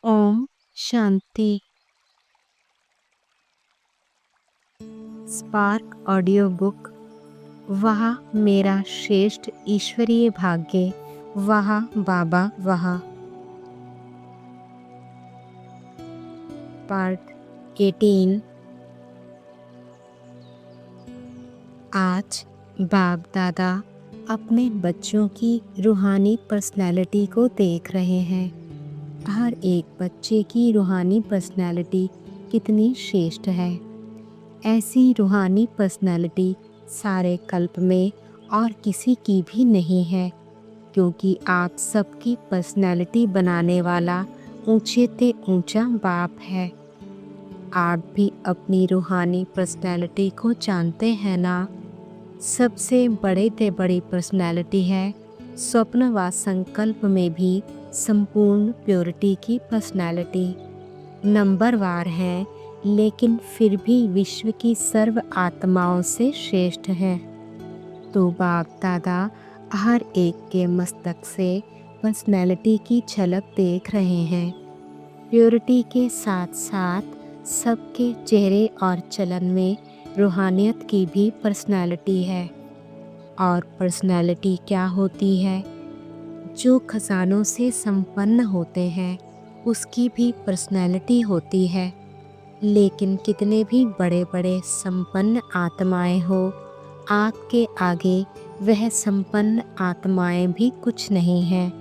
ओम शांति। Spark audio book. वह मेरा श्रेष्ठ ईश्वरीय भाग्य, वह बाबा वह। पार्ट 18। आज बाप दादा अपने बच्चों की रूहानी पर्सनैलिटी को देख रहे हैं। हर एक बच्चे की रूहानी पर्सनैलिटी कितनी श्रेष्ठ है। ऐसी रूहानी पर्सनैलिटी सारे कल्प में और किसी की भी नहीं है, क्योंकि आप सबकी पर्सनैलिटी बनाने वाला ऊंचे ते ऊंचा बाप है। आप भी अपनी रूहानी पर्सनैलिटी को जानते हैं ना। सबसे बड़े ते बड़ी पर्सनैलिटी है स्वप्न व संकल्प में भी संपूर्ण प्योरिटी की पर्सनैलिटी। नंबरवार है, लेकिन फिर भी विश्व की सर्व आत्माओं से श्रेष्ठ है। तो बाप दादा हर एक के मस्तक से पर्सनैलिटी की झलक देख रहे हैं। प्योरिटी के साथ साथ सबके चेहरे और चलन में रूहानियत की भी पर्सनैलिटी है। और पर्सनैलिटी क्या होती है? जो खजानों से संपन्न होते हैं उसकी भी पर्सनैलिटी होती है। लेकिन कितने भी बड़े बड़े संपन्न आत्माएं हो, आपके आगे वह संपन्न आत्माएं भी कुछ नहीं हैं,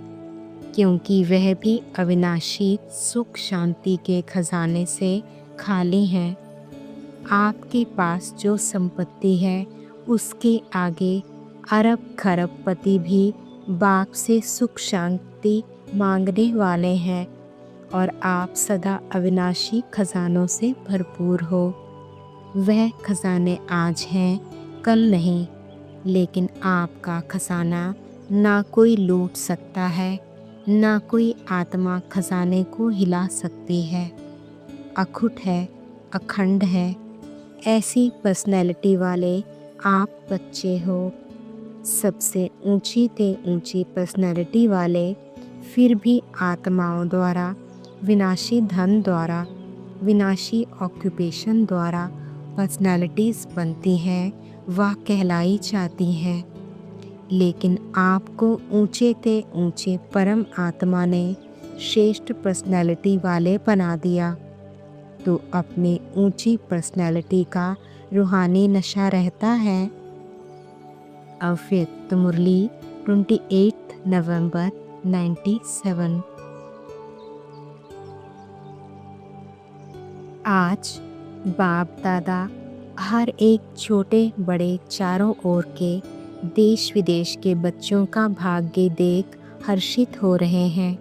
क्योंकि वह भी अविनाशी सुख शांति के खजाने से खाली हैं। आपके पास जो संपत्ति है उसके आगे अरब खरबपति भी बाप से सुख शांति मांगने वाले हैं, और आप सदा अविनाशी खजानों से भरपूर हो। वह खजाने आज हैं, कल नहीं, लेकिन आपका खजाना ना कोई लूट सकता है, ना कोई आत्मा खजाने को हिला सकती है। अखुट है, अखंड है। ऐसी पर्सनैलिटी वाले आप बच्चे हो। सबसे ऊंची ते ऊंची पर्सनैलिटी वाले फिर भी आत्माओं द्वारा, विनाशी धन द्वारा, विनाशी ऑक्यूपेशन द्वारा पर्सनैलिटीज़ बनती हैं, वह कहलाई जाती हैं। लेकिन आपको ऊंचे ते ऊंचे परम आत्मा ने श्रेष्ठ पर्सनैलिटी वाले बना दिया। तो अपनी ऊंची पर्सनैलिटी का रूहानी नशा रहता है। अव्यक्त मुरली 28 नवंबर 97। आज बाप दादा हर एक छोटे बड़े चारों ओर के देश विदेश के बच्चों का भाग्य देख हर्षित हो रहे हैं।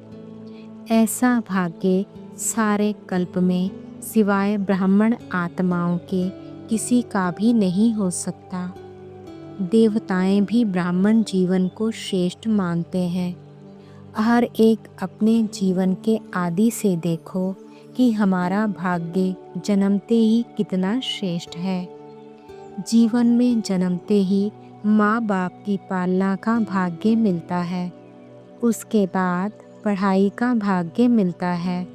ऐसा भाग्य सारे कल्प में सिवाय ब्राह्मण आत्माओं के किसी का भी नहीं हो सकता। देवताएं भी ब्राह्मण जीवन को श्रेष्ठ मानते हैं। हर एक अपने जीवन के आदि से देखो कि हमारा भाग्य जन्मते ही कितना श्रेष्ठ है। जीवन में जन्मते ही माँ बाप की पालना का भाग्य मिलता है। उसके बाद पढ़ाई का भाग्य मिलता है।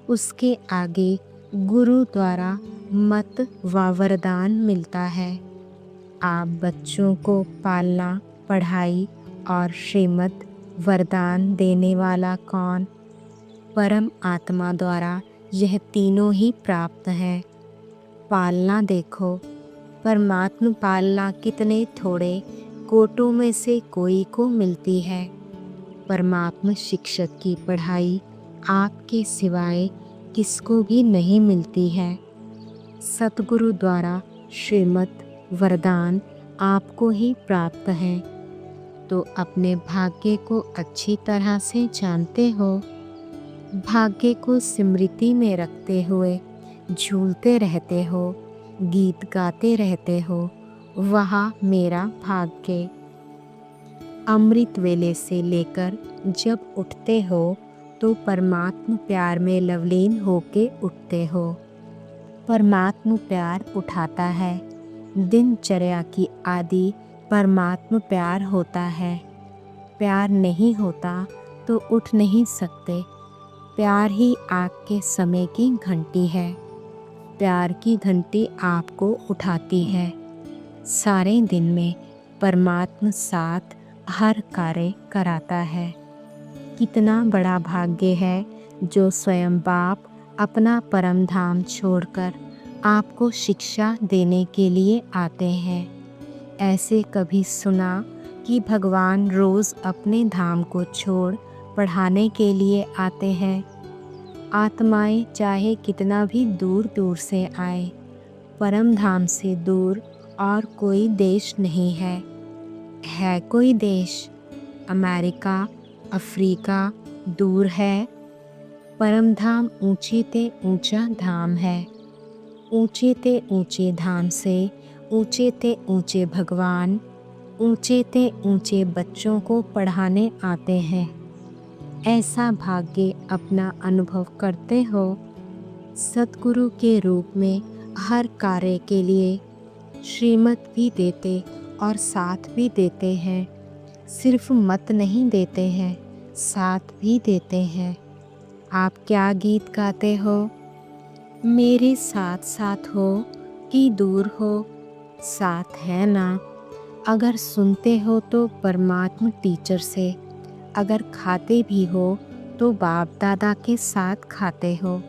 उसके आगे गुरु द्वारा मत व वरदान मिलता है। आप बच्चों को पालना, पढ़ाई और श्रीमत वरदान देने वाला कौन? परम आत्मा द्वारा यह तीनों ही प्राप्त है। पालना देखो, परमात्मा पालना कितने थोड़े कोटों में से कोई को मिलती है। परमात्मा शिक्षक की पढ़ाई आपके सिवाय किसको भी नहीं मिलती है। सतगुरु द्वारा श्रीमत वरदान आपको ही प्राप्त है। तो अपने भाग्य को अच्छी तरह से जानते हो। भाग्य को स्मृति में रखते हुए झूलते रहते हो, गीत गाते रहते हो, वह मेरा भाग्य। अमृत वेले से लेकर जब उठते हो तो परमात्मा प्यार में लवलीन होके उठते हो। परमात्मा प्यार उठाता है। दिनचर्या की आदि परमात्मा प्यार होता है। प्यार नहीं होता तो उठ नहीं सकते। प्यार ही आपके समय की घंटी है। प्यार की घंटी आपको उठाती है। सारे दिन में परमात्मा साथ हर कार्य कराता है। कितना बड़ा भाग्य है जो स्वयं बाप अपना परम धाम छोड़कर आपको शिक्षा देने के लिए आते हैं। ऐसे कभी सुना कि भगवान रोज अपने धाम को छोड़ पढ़ाने के लिए आते हैं? आत्माएं चाहे कितना भी दूर दूर से आए, परम धाम से दूर और कोई देश नहीं है। है कोई देश? अमेरिका, अफ्रीका दूर है। परम धाम ऊंचे ते ऊंचा धाम है। ऊंचे ते ऊंचे धाम से ऊंचे ते ऊंचे भगवान ऊंचे ते ऊंचे बच्चों को पढ़ाने आते हैं। ऐसा भाग्य अपना अनुभव करते हो। सद्गुरु के रूप में हर कार्य के लिए श्रीमत भी देते और साथ भी देते हैं। सिर्फ मत नहीं देते हैं, साथ भी देते हैं। आप क्या गीत गाते हो? मेरे साथ साथ हो कि दूर हो, साथ है ना। अगर सुनते हो तो परमात्मा टीचर से, अगर खाते भी हो तो बाप दादा के साथ खाते हो।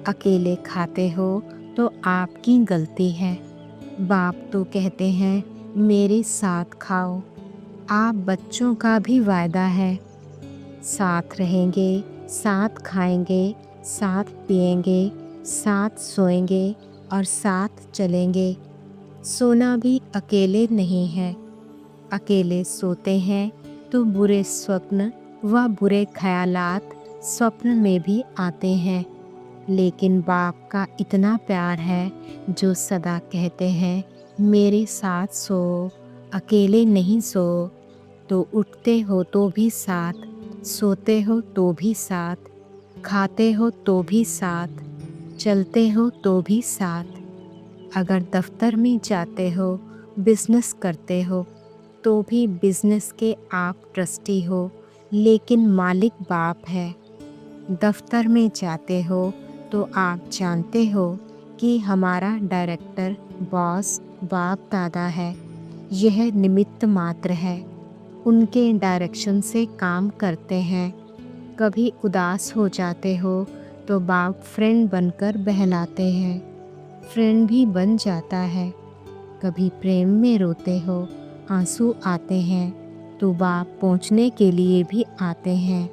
अकेले खाते हो तो आपकी गलती है। बाप तो कहते हैं मेरे साथ खाओ। आप बच्चों का भी वायदा है। साथ रहेंगे, साथ खाएंगे, साथ पिएंगे, साथ सोएंगे और साथ चलेंगे। सोना भी अकेले नहीं है। अकेले सोते हैं तो बुरे स्वप्न व बुरे ख्यालात स्वप्न में भी आते हैं। लेकिन बाप का इतना प्यार है जो सदा कहते हैं मेरे साथ सो, अकेले नहीं सो। तो उठते हो तो भी साथ, सोते हो तो भी साथ, खाते हो तो भी साथ, चलते हो तो भी साथ। अगर दफ्तर में जाते हो, बिजनेस करते हो तो भी बिजनेस के आप ट्रस्टी हो, लेकिन मालिक बाप है। दफ्तर में जाते हो तो आप जानते हो कि हमारा डायरेक्टर बॉस बाप दादा है। यह निमित्त मात्र है। उनके डायरेक्शन से काम करते हैं। कभी उदास हो जाते हो तो बाप फ्रेंड बनकर बहलाते हैं। फ्रेंड भी बन जाता है। कभी प्रेम में रोते हो, आंसू आते हैं तो बाप पहुँचने के लिए भी आते हैं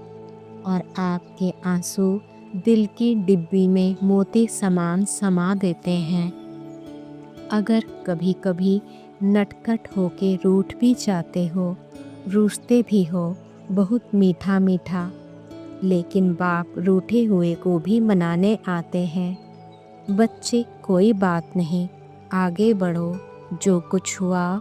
और आपके आंसू दिल की डिब्बी में मोती समान समा देते हैं। अगर कभी कभी नटखट होके रूठ भी जाते हो, रूठते भी हो बहुत मीठा मीठा, लेकिन बाप रूठे हुए को भी मनाने आते हैं। बच्चे कोई बात नहीं, आगे बढ़ो। जो कुछ हुआ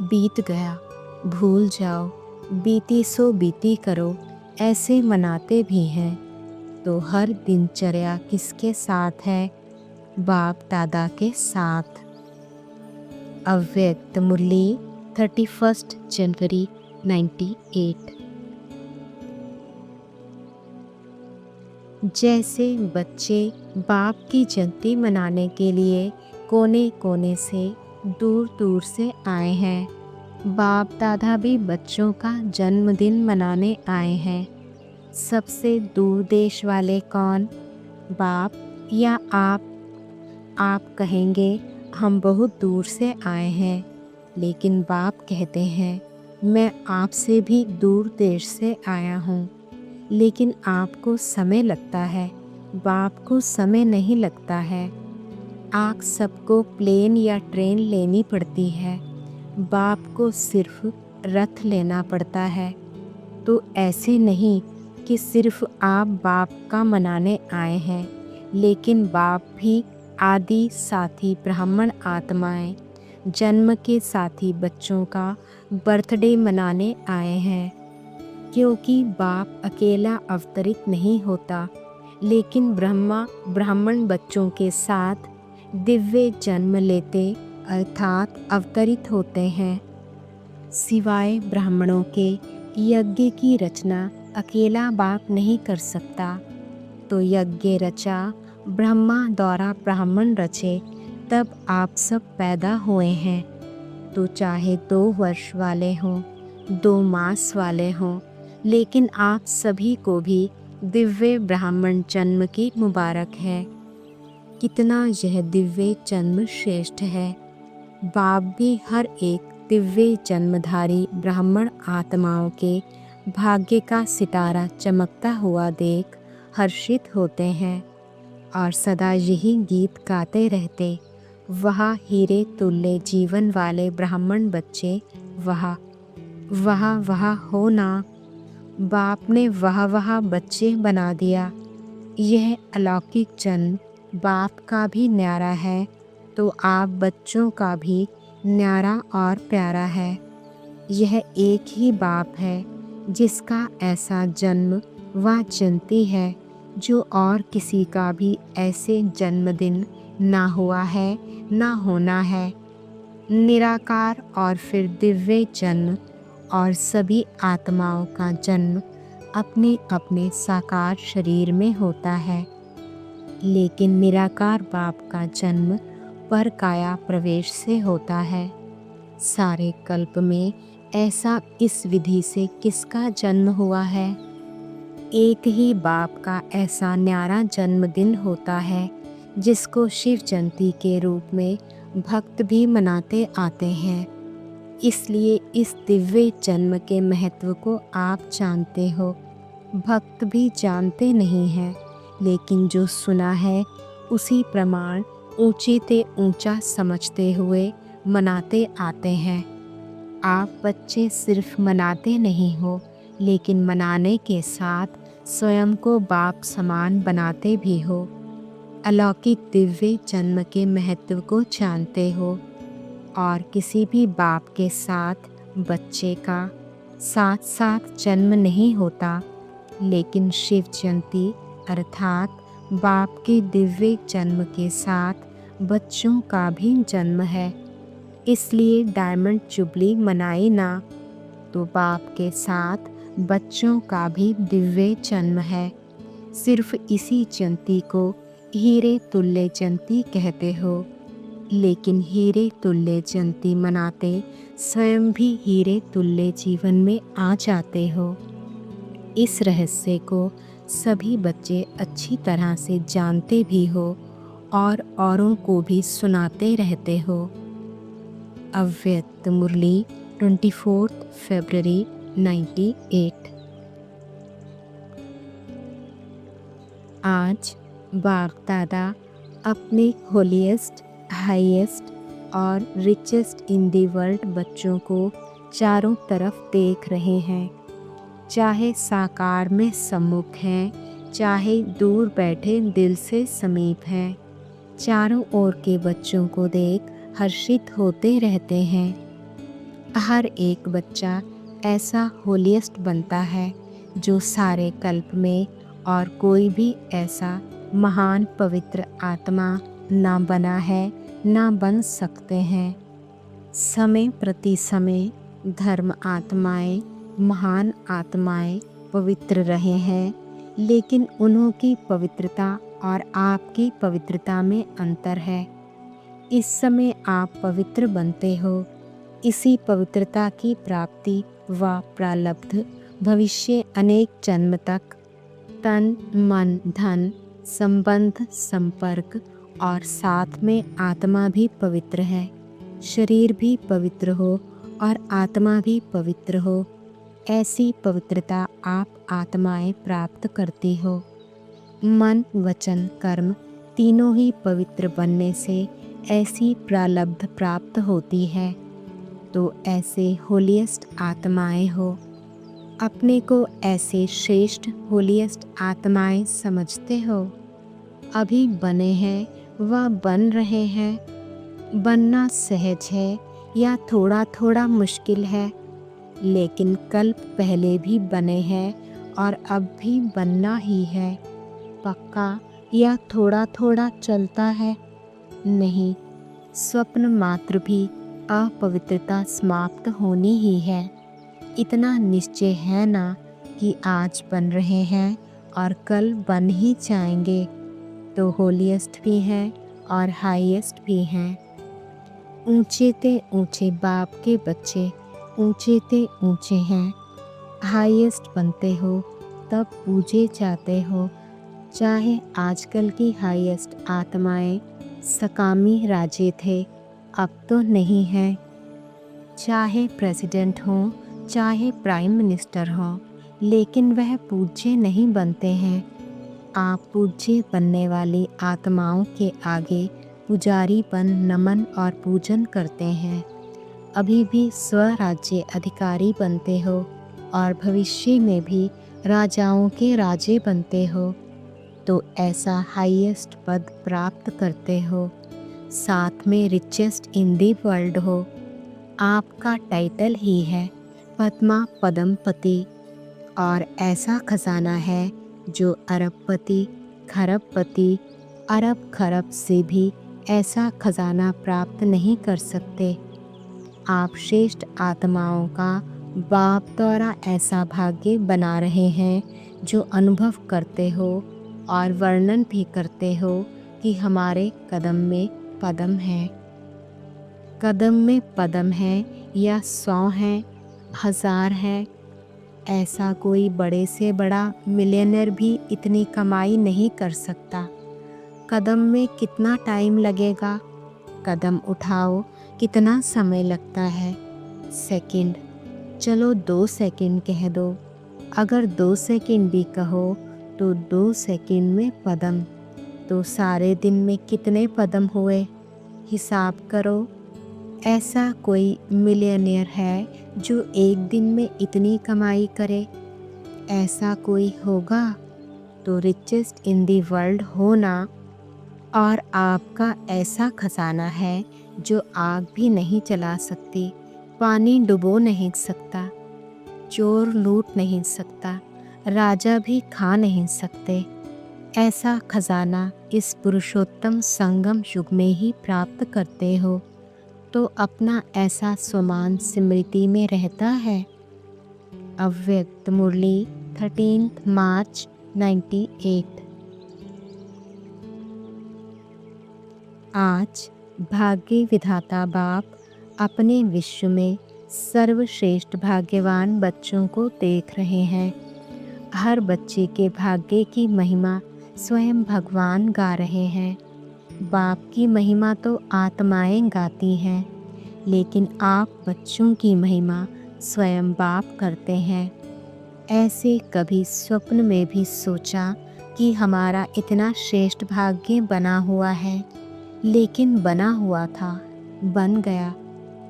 बीत गया, भूल जाओ। बीती सो बीती करो, ऐसे मनाते भी हैं। तो हर दिनचर्या किसके साथ है? बाप दादा के साथ। अव्यक्त मुरली 31 जनवरी 98। जैसे बच्चे बाप की जयंती मनाने के लिए कोने कोने से दूर दूर से आए हैं, बाप दादा भी बच्चों का जन्मदिन मनाने आए हैं। सबसे दूर देश वाले कौन? बाप या आप? आप कहेंगे हम बहुत दूर से आए हैं, लेकिन बाप कहते हैं मैं आपसे भी दूर देश से आया हूँ, लेकिन आपको समय लगता है, बाप को समय नहीं लगता है। आप सबको प्लेन या ट्रेन लेनी पड़ती है, बाप को सिर्फ रथ लेना पड़ता है। तो ऐसे नहीं कि सिर्फ आप बाप का मनाने आए हैं, लेकिन बाप भी आदि साथी ब्राह्मण आत्माएं जन्म के साथी बच्चों का बर्थडे मनाने आए हैं। क्योंकि बाप अकेला अवतरित नहीं होता, लेकिन ब्रह्मा ब्राह्मण बच्चों के साथ दिव्य जन्म लेते अर्थात अवतरित होते हैं। सिवाय ब्राह्मणों के यज्ञ की रचना अकेला बाप नहीं कर सकता। तो यज्ञ रचा, ब्रह्मा द्वारा ब्राह्मण रचे, तब आप सब पैदा हुए हैं। तो चाहे 2 वर्ष वाले हों, 2 मास वाले हों, लेकिन आप सभी को भी दिव्य ब्राह्मण जन्म की मुबारक है। कितना यह दिव्य जन्म श्रेष्ठ है। बाप भी हर एक दिव्य जन्मधारी ब्राह्मण आत्माओं के भाग्य का सितारा चमकता हुआ देख हर्षित होते हैं और सदा यही गीत गाते रहते, वह हीरे तुल्य जीवन वाले ब्राह्मण बच्चे वह वह हो ना। बाप ने वह बच्चे बना दिया। यह अलौकिक जन्म बाप का भी न्यारा है, तो आप बच्चों का भी न्यारा और प्यारा है। यह एक ही बाप है जिसका ऐसा जन्म व जयंती है, जो और किसी का भी ऐसे जन्मदिन ना हुआ है ना होना है। निराकार और फिर दिव्य जन्म और सभी आत्माओं का जन्म अपने अपने साकार शरीर में होता है, लेकिन निराकार बाप का जन्म पर काया प्रवेश से होता है। सारे कल्प में ऐसा इस विधि से किसका जन्म हुआ है? एक ही बाप का ऐसा न्यारा जन्मदिन होता है, जिसको शिव जयंती के रूप में भक्त भी मनाते आते हैं। इसलिए इस दिव्य जन्म के महत्व को आप जानते हो, भक्त भी जानते नहीं हैं, लेकिन जो सुना है उसी प्रमाण ऊंचे ते ऊंचा समझते हुए मनाते आते हैं। आप बच्चे सिर्फ मनाते नहीं हो, लेकिन मनाने के साथ स्वयं को बाप समान बनाते भी हो। अलौकिक दिव्य जन्म के महत्व को जानते हो और किसी भी बाप के साथ बच्चे का साथ साथ जन्म नहीं होता, लेकिन शिव जयंती अर्थात बाप के दिव्य जन्म के साथ बच्चों का भी जन्म है। इसलिए डायमंड जुबली मनाई ना, तो बाप के साथ बच्चों का भी दिव्य जन्म है। सिर्फ इसी जयंती को हीरे तुल्य जयंती कहते हो, लेकिन हीरे तुल्य जयंती मनाते स्वयं भी हीरे तुल्य जीवन में आ जाते हो। इस रहस्य को सभी बच्चे अच्छी तरह से जानते भी हो और औरों को भी सुनाते रहते हो। अव्यक्त मुरली 24 फरवरी 98। आज बाप दादा अपने होलीएस्ट, हाईएस्ट और रिचेस्ट इन दी वर्ल्ड बच्चों को चारों तरफ देख रहे हैं, चाहे साकार में सम्मुख हैं, चाहे दूर बैठे दिल से समीप हैं। चारों ओर के बच्चों को देख हर्षित होते रहते हैं। हर एक बच्चा ऐसा होलीएस्ट बनता है जो सारे कल्प में और कोई भी ऐसा महान पवित्र आत्मा ना बना है ना बन सकते हैं। समय प्रति समय धर्म आत्माएं, महान आत्माएं पवित्र रहे हैं, लेकिन उन्होंने पवित्रता और आपकी पवित्रता में अंतर है। इस समय आप पवित्र बनते हो। इसी पवित्रता की प्राप्ति व प्रारब्ध भविष्य अनेक जन्म तक तन मन धन संबंध संपर्क और साथ में आत्मा भी पवित्र है, शरीर भी पवित्र हो और आत्मा भी पवित्र हो। ऐसी पवित्रता आप आत्माएं प्राप्त करती हो। मन वचन कर्म तीनों ही पवित्र बनने से ऐसी प्रारब्ध प्राप्त होती है। तो ऐसे होलीएस्ट आत्माएं हो। अपने को ऐसे श्रेष्ठ होलीएस्ट आत्माएं समझते हो। अभी बने हैं व बन रहे हैं। बनना सहज है या थोड़ा थोड़ा मुश्किल है, लेकिन कल्प पहले भी बने हैं और अब भी बनना ही है। पक्का या थोड़ा थोड़ा चलता है? नहीं, स्वप्न मात्र भी अपवित्रता समाप्त होनी ही है। इतना निश्चय है ना कि आज बन रहे हैं और कल बन ही जाएंगे, तो होलीएस्ट भी हैं और हाईएस्ट भी हैं। ऊंचे ते ऊंचे बाप के बच्चे ऊंचे ते ऊंचे हैं। हाईएस्ट बनते हो तब पूजे जाते हो। चाहे आजकल की हाईएस्ट आत्माएं सकामी राजे थे, अब तो नहीं है। चाहे प्रेसिडेंट हो चाहे प्राइम मिनिस्टर हो, लेकिन वह पूज्य नहीं बनते हैं। आप पूज्य बनने वाली आत्माओं के आगे पुजारीपन, नमन और पूजन करते हैं। अभी भी स्वराज्य अधिकारी बनते हो और भविष्य में भी राजाओं के राजे बनते हो, तो ऐसा हाईएस्ट पद प्राप्त करते हो। साथ में रिचेस्ट इन दी वर्ल्ड हो। आपका टाइटल ही है पद्मा पद्मपति, और ऐसा खजाना है जो अरबपति, खरबपति, अरब खरब से भी ऐसा खजाना प्राप्त नहीं कर सकते। आप श्रेष्ठ आत्माओं का बाप द्वारा ऐसा भाग्य बना रहे हैं जो अनुभव करते हो और वर्णन भी करते हो कि हमारे कदम में पदम है। कदम में पदम है या 100 है, 1000 है, ऐसा कोई बड़े से बड़ा मिलियनर भी इतनी कमाई नहीं कर सकता। कदम में कितना टाइम लगेगा? कदम उठाओ कितना समय लगता है? सेकंड। चलो 2 सेकंड कह दो। अगर 2 सेकंड भी कहो तो 2 सेकंड में पदम, तो सारे दिन में कितने पदम हुए? हिसाब करो। ऐसा कोई मिलियनेयर है जो एक दिन में इतनी कमाई करे? ऐसा कोई होगा? तो रिचेस्ट इन दी वर्ल्ड होना। और आपका ऐसा खजाना है जो आग भी नहीं जला सकती, पानी डुबो नहीं सकता, चोर लूट नहीं सकता, राजा भी खा नहीं सकते। ऐसा खजाना इस पुरुषोत्तम संगम युग में ही प्राप्त करते हो, तो अपना ऐसा स्वमान स्मृति में रहता है। अव्यक्त मुरली 13 मार्च 98। आज भाग्य विधाता बाप अपने विश्व में सर्वश्रेष्ठ भाग्यवान बच्चों को देख रहे हैं। हर बच्चे के भाग्य की महिमा स्वयं भगवान गा रहे हैं। बाप की महिमा तो आत्माएं गाती हैं, लेकिन आप बच्चों की महिमा स्वयं बाप करते हैं। ऐसे कभी स्वप्न में भी सोचा कि हमारा इतना श्रेष्ठ भाग्य बना हुआ है? लेकिन बना हुआ था, बन गया।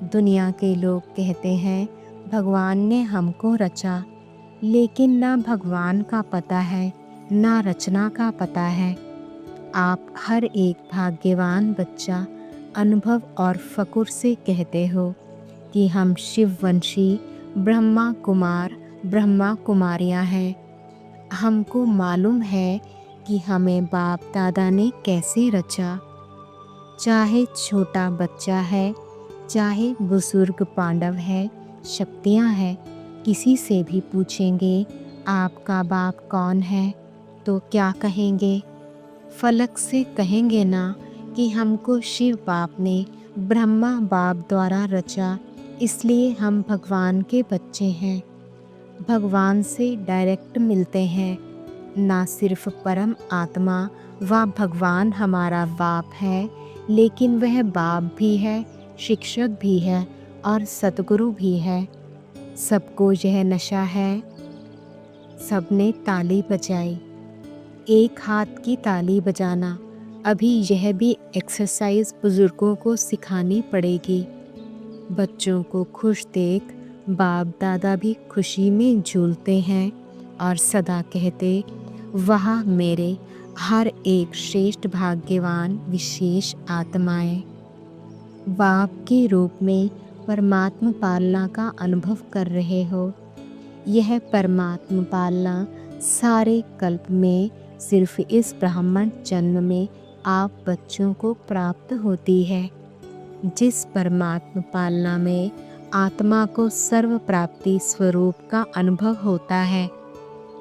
दुनिया के लोग कहते हैं भगवान ने हमको रचा, लेकिन ना भगवान का पता है ना रचना का पता है। आप हर एक भाग्यवान बच्चा अनुभव और फकुर से कहते हो कि हम शिववंशी ब्रह्मा कुमार ब्रह्मा कुमारियाँ हैं। हमको मालूम है कि हमें बाप दादा ने कैसे रचा। चाहे छोटा बच्चा है, चाहे बुजुर्ग पांडव है, शक्तियाँ हैं, किसी से भी पूछेंगे आपका बाप कौन है तो क्या कहेंगे? फलक से कहेंगे ना कि हमको शिव बाप ने ब्रह्मा बाप द्वारा रचा, इसलिए हम भगवान के बच्चे हैं। भगवान से डायरेक्ट मिलते हैं। ना सिर्फ परम आत्मा व भगवान हमारा बाप है, लेकिन वह बाप भी है, शिक्षक भी है और सतगुरु भी है। सबको यह नशा है। सबने ताली बजाई। एक हाथ की ताली बजाना, अभी यह भी एक्सरसाइज बुजुर्गों को सिखानी पड़ेगी। बच्चों को खुश देख बाप दादा भी खुशी में झूलते हैं और सदा कहते, वह मेरे हर एक श्रेष्ठ भाग्यवान विशेष आत्माएं बाप के रूप में परमात्मा पालना का अनुभव कर रहे हो। यह परमात्मा पालना सारे कल्प में सिर्फ इस ब्राह्मण जन्म में आप बच्चों को प्राप्त होती है। जिस परमात्मा पालना में आत्मा को सर्व प्राप्ति स्वरूप का अनुभव होता है।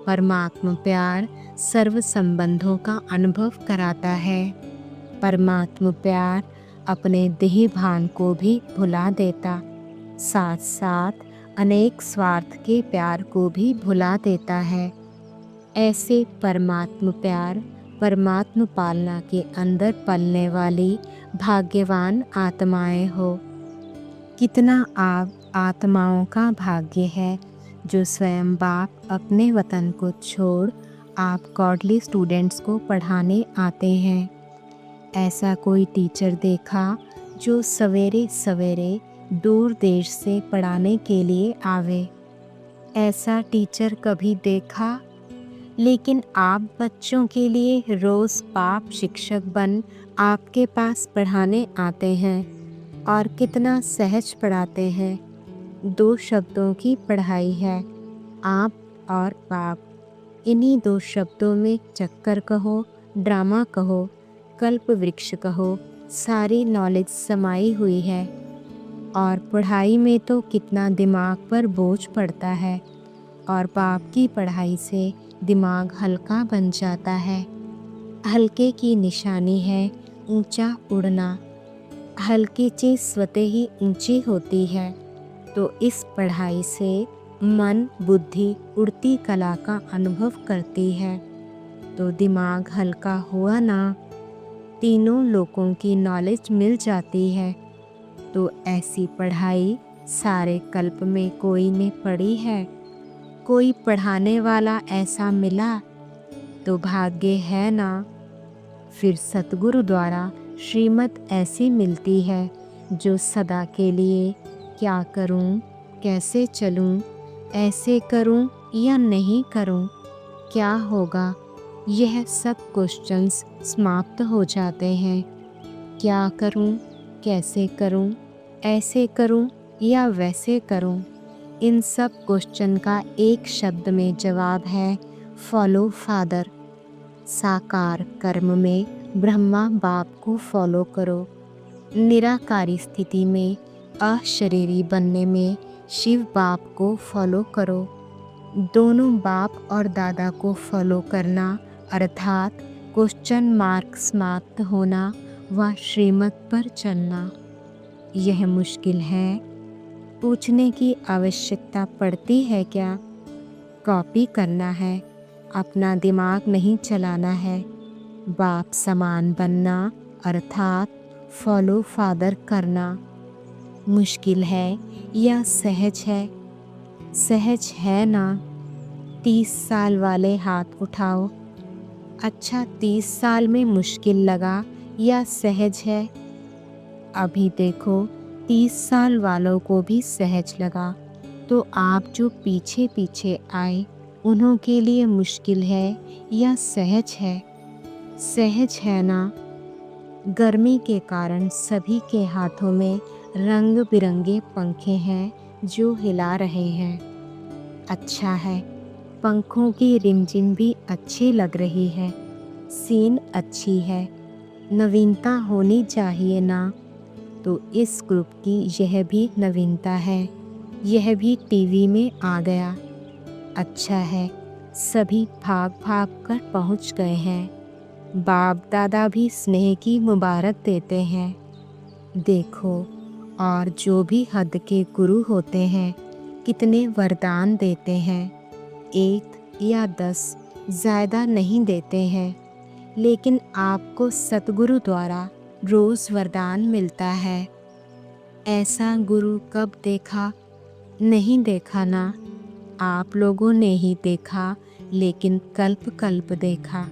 परमात्मा प्यार सर्व संबंधों का अनुभव कराता है। परमात्मा प्यार अपने देह भान को भी भुला देता, साथ साथ अनेक स्वार्थ के प्यार को भी भुला देता है। ऐसे परमात्मा प्यार परमात्मा पालना के अंदर पलने वाली भाग्यवान आत्माएं हो। कितना आप आत्माओं का भाग्य है जो स्वयं बाप अपने वतन को छोड़ आप गॉडली स्टूडेंट्स को पढ़ाने आते हैं। ऐसा कोई टीचर देखा जो सवेरे सवेरे दूर देश से पढ़ाने के लिए आवे? ऐसा टीचर कभी देखा? लेकिन आप बच्चों के लिए रोज़ बाप शिक्षक बन आपके पास पढ़ाने आते हैं और कितना सहज पढ़ाते हैं। 2 शब्दों की पढ़ाई है, आप और बाप। इन्हीं 2 शब्दों में चक्कर कहो, ड्रामा कहो, कल्प वृक्ष कहो, सारी नॉलेज समाई हुई है। और पढ़ाई में तो कितना दिमाग पर बोझ पड़ता है और बाप की पढ़ाई से दिमाग हल्का बन जाता है। हल्के की निशानी है ऊंचा उड़ना। हल्की चीज़ स्वतः ही ऊंची होती है। तो इस पढ़ाई से मन बुद्धि उड़ती कला का अनुभव करती है। तो दिमाग हल्का हुआ ना, तीनों लोकों की नॉलेज मिल जाती है। तो ऐसी पढ़ाई सारे कल्प में कोई ने पढ़ी है? कोई पढ़ाने वाला ऐसा मिला तो भाग्य है ना। फिर सतगुरु द्वारा श्रीमत ऐसी मिलती है जो सदा के लिए क्या करूं, कैसे चलूं, ऐसे करूं या नहीं करूं, क्या होगा, यह सब क्वेश्चंस समाप्त हो जाते हैं। क्या करूं, कैसे करूं, ऐसे करूं या वैसे करूं, इन सब क्वेश्चन का एक शब्द में जवाब है फॉलो फादर। साकार कर्म में ब्रह्मा बाप को फॉलो करो। निराकारी स्थिति में अशरीरी बनने में शिव बाप को फॉलो करो। दोनों बाप और दादा को फॉलो करना अर्थात क्वेश्चन मार्क समाप्त होना व श्रीमत पर चलना। यह मुश्किल है। पूछने की आवश्यकता पड़ती है क्या? कॉपी करना है, अपना दिमाग नहीं चलाना है। बाप समान बनना अर्थात फॉलो फादर करना। मुश्किल है या सहज है? सहज है ना। 30 साल वाले हाथ उठाओ। अच्छा, 30 साल में मुश्किल लगा या सहज है? अभी देखो 30 साल वालों को भी सहज लगा, तो आप जो पीछे पीछे आए उन्हों के लिए मुश्किल है या सहज है? सहज है ना। गर्मी के कारण सभी के हाथों में रंग बिरंगे पंखे हैं जो हिला रहे हैं। अच्छा है, पंखों की रिमझिम भी अच्छी लग रही है। सीन अच्छी है, नवीनता होनी चाहिए ना। तो इस ग्रुप की यह भी नवीनता है, यह भी टीवी में आ गया। अच्छा है, सभी भाग भाग कर पहुँच गए हैं। बाप दादा भी स्नेह की मुबारक देते हैं। देखो, और जो भी हद के गुरु होते हैं कितने वरदान देते हैं। 1 या 10 ज़्यादा नहीं देते हैं, लेकिन आपको सतगुरु द्वारा रोज़ वरदान मिलता है। ऐसा गुरु कब देखा? नहीं देखा ना। आप लोगों ने ही देखा, लेकिन कल्प कल्प देखा।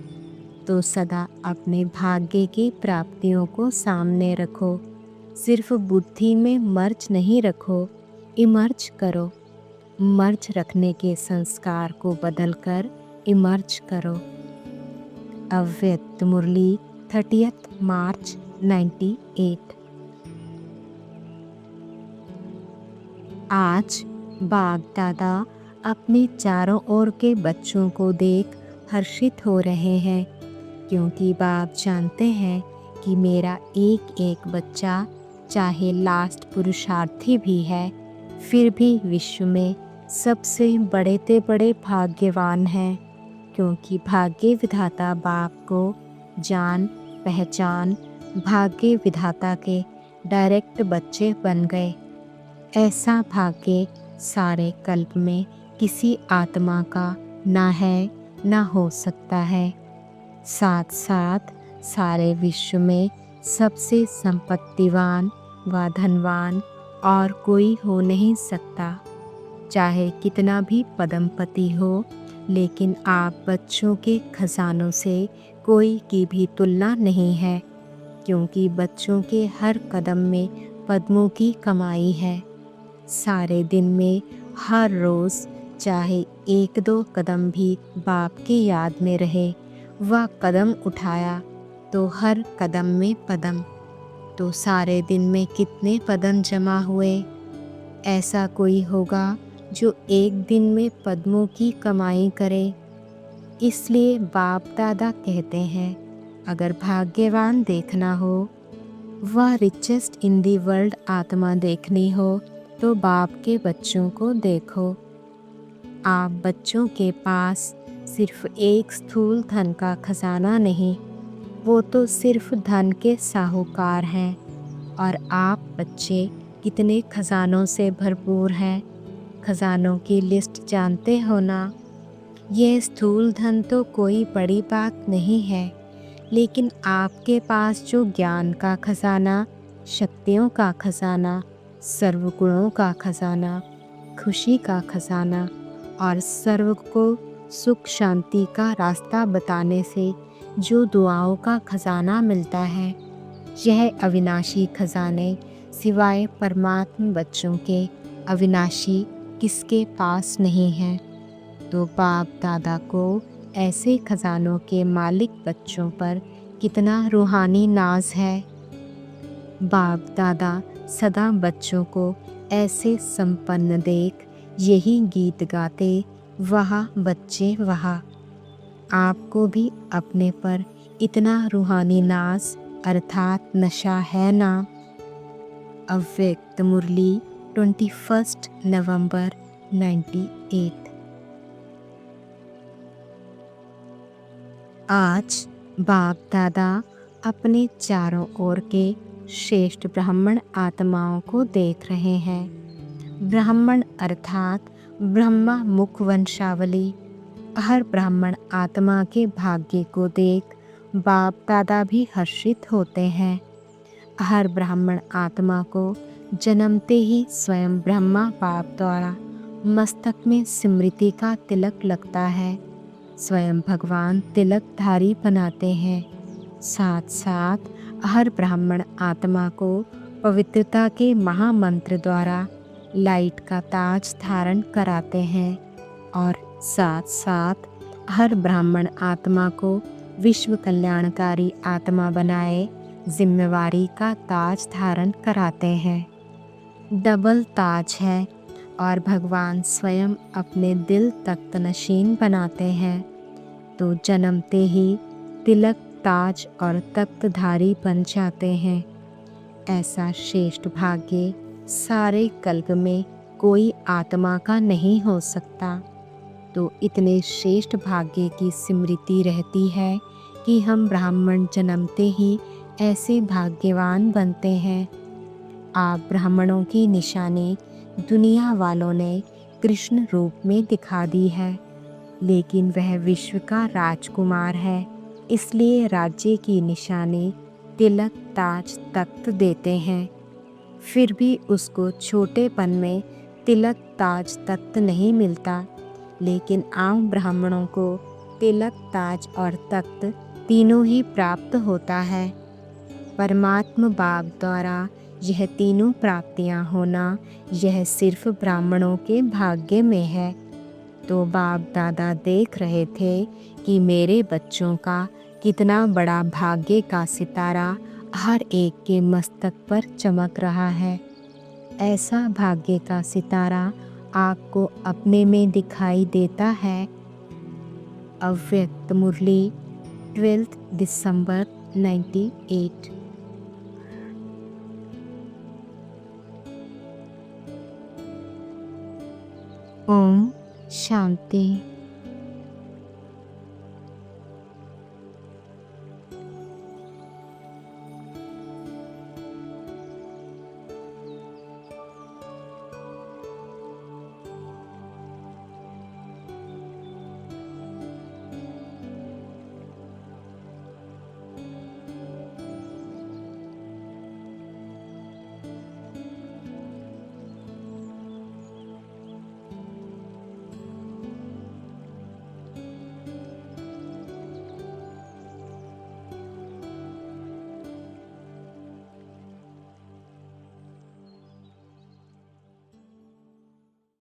तो सदा अपने भाग्य की प्राप्तियों को सामने रखो। सिर्फ बुद्धि में मर्ज नहीं रखो, इमर्ज करो। मर्ज रखने के संस्कार को बदलकर इमर्ज करो। अव्यक्त मुरली 30 मार्च 98। आज बाप दादा अपने चारों ओर के बच्चों को देख हर्षित हो रहे हैं, क्योंकि बाप जानते हैं कि मेरा एक एक बच्चा चाहे लास्ट पुरुषार्थी भी है, फिर भी विश्व में सबसे बड़े ते बड़े भाग्यवान हैं। क्योंकि भाग्य विधाता बाप को जान पहचान भाग्य विधाता के डायरेक्ट बच्चे बन गए। ऐसा भाग्य सारे कल्प में किसी आत्मा का ना है ना हो सकता है। साथ साथ सारे विश्व में सबसे संपत्तिवान व धनवान और कोई हो नहीं सकता, चाहे कितना भी पदमपति हो, लेकिन आप बच्चों के खजानों से कोई की भी तुलना नहीं है, क्योंकि बच्चों के हर कदम में पद्मों की कमाई है। सारे दिन में हर रोज़ चाहे 1-2 कदम भी बाप की याद में रहे, वह कदम उठाया तो हर कदम में पदम, तो सारे दिन में कितने पदम जमा हुए। ऐसा कोई होगा जो एक दिन में पद्मों की कमाई करे। इसलिए बाप दादा कहते हैं, अगर भाग्यवान देखना हो, वह रिचेस्ट इन दी वर्ल्ड आत्मा देखनी हो, तो बाप के बच्चों को देखो। आप बच्चों के पास सिर्फ एक स्थूल धन का खजाना नहीं, वो तो सिर्फ धन के साहूकार हैं। और आप बच्चे कितने खजानों से भरपूर हैं। खजानों की लिस्ट जानते हो ना? यह स्थूल धन तो कोई बड़ी बात नहीं है, लेकिन आपके पास जो ज्ञान का खजाना, शक्तियों का खजाना, सर्वगुणों का खजाना, खुशी का खजाना और सर्व को सुख शांति का रास्ता बताने से जो दुआओं का खजाना मिलता है, यह अविनाशी खजाने सिवाय परमात्मा बच्चों के अविनाशी किसके पास नहीं है। तो बाप दादा को ऐसे खजानों के मालिक बच्चों पर कितना रूहानी नाज है। बाप दादा सदा बच्चों को ऐसे संपन्न देख यही गीत गाते, वह बच्चे वह। आपको भी अपने पर इतना रूहानी नाज अर्थात नशा है ना। अव्यक्त मुरली 21 नवंबर 98। आज बाप दादा अपने चारों ओर के श्रेष्ठ ब्राह्मण आत्माओं को देख रहे हैं। ब्राह्मण अर्थात ब्रह्मा मुख वंशावली। हर ब्राह्मण आत्मा के भाग्य को देख बाप दादा भी हर्षित होते हैं। हर ब्राह्मण आत्मा को जन्मते ही स्वयं ब्रह्मा बाप द्वारा मस्तक में स्मृति का तिलक लगता है। स्वयं भगवान तिलकधारी बनाते हैं। साथ साथ हर ब्राह्मण आत्मा को पवित्रता के महामंत्र द्वारा लाइट का ताज धारण कराते हैं और साथ साथ हर ब्राह्मण आत्मा को विश्व कल्याणकारी आत्मा बनाए जिम्मेवारी का ताज धारण कराते हैं। डबल ताज है और भगवान स्वयं अपने दिल तख्त नशीन बनाते हैं, तो जन्मते ही तिलक ताज और तख्तधारी बन जाते हैं। ऐसा श्रेष्ठ भाग्य सारे कल्प में कोई आत्मा का नहीं हो सकता। तो इतने श्रेष्ठ भाग्य की स्मृति रहती है कि हम ब्राह्मण जन्मते ही ऐसे भाग्यवान बनते हैं। आप ब्राह्मणों की निशानी दुनिया वालों ने कृष्ण रूप में दिखा दी है, लेकिन वह विश्व का राजकुमार है, इसलिए राज्य की निशानी तिलक ताज तख्त देते हैं। फिर भी उसको छोटेपन में तिलक ताज तख्त नहीं मिलता, लेकिन आम ब्राह्मणों को तिलक ताज और तख्त तीनों ही प्राप्त होता है। परमात्मा बाप द्वारा यह तीनों प्राप्तियां होना, यह सिर्फ ब्राह्मणों के भाग्य में है। तो बाप दादा देख रहे थे कि मेरे बच्चों का कितना बड़ा भाग्य का सितारा हर एक के मस्तक पर चमक रहा है। ऐसा भाग्य का सितारा आपको अपने में दिखाई देता है। अव्यक्त मुरली 12 दिसंबर 98। ओम शांति।